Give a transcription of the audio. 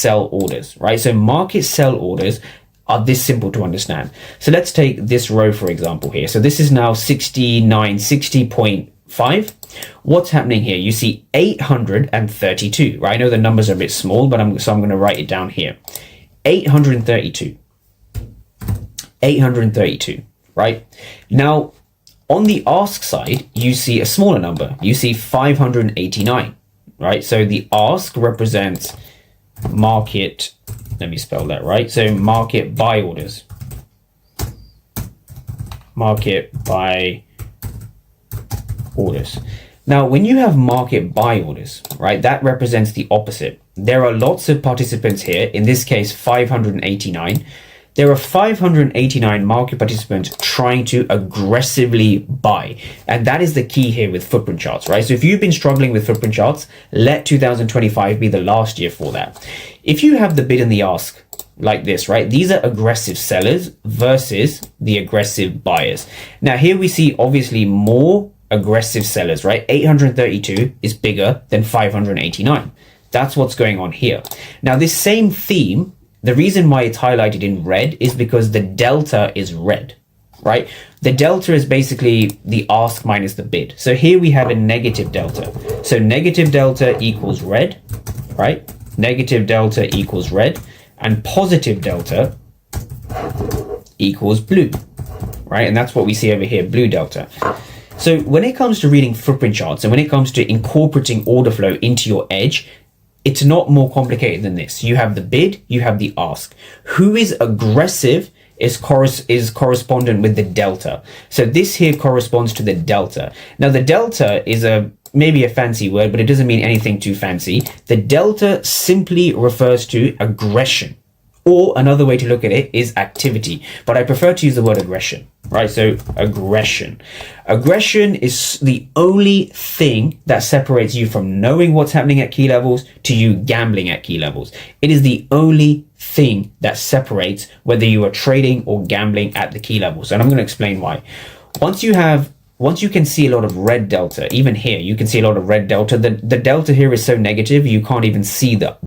sell orders, right? So market sell orders are this simple to understand. So let's take this row, for example, here. So this is now 6960.5. What's happening here? You see 832, right? I know the numbers are a bit small, but I'm going to write it down here. 832, right? Now, on the ask side, you see a smaller number. You see 589, right? So the ask represents market, let me spell that right. So market buy orders. Market buy orders. Now, when you have market buy orders, right, that represents the opposite. There are lots of participants here, in this case, 589. There are 589 market participants trying to aggressively buy. And that is the key here with footprint charts, right? So if you've been struggling with footprint charts, let 2025 be the last year for that. If you have the bid and the ask like this, right? These are aggressive sellers versus the aggressive buyers. Now here we see obviously more aggressive sellers, right? 832 is bigger than 589. That's what's going on here. Now this same theme, the reason why it's highlighted in red is because the delta is red, right? The delta is basically the ask minus the bid. So here we have a negative delta. So negative delta equals red, right? Negative delta equals red, and positive delta equals blue, right? And that's what we see over here, blue delta. So when it comes to reading footprint charts and when it comes to incorporating order flow into your edge, it's not more complicated than this. You have the bid, you have the ask. Who is aggressive is correspondent with the delta. So this here corresponds to the delta. Now the delta is maybe a fancy word, but it doesn't mean anything too fancy. The delta simply refers to aggression. Or another way to look at it is activity, but I prefer to use the word aggression, right? So aggression. Aggression is the only thing that separates you from knowing what's happening at key levels to you gambling at key levels. It is the only thing that separates whether you are trading or gambling at the key levels. And I'm going to explain why. Once you can see a lot of red delta, even here, you can see a lot of red delta. The delta here is so negative, you can't even see the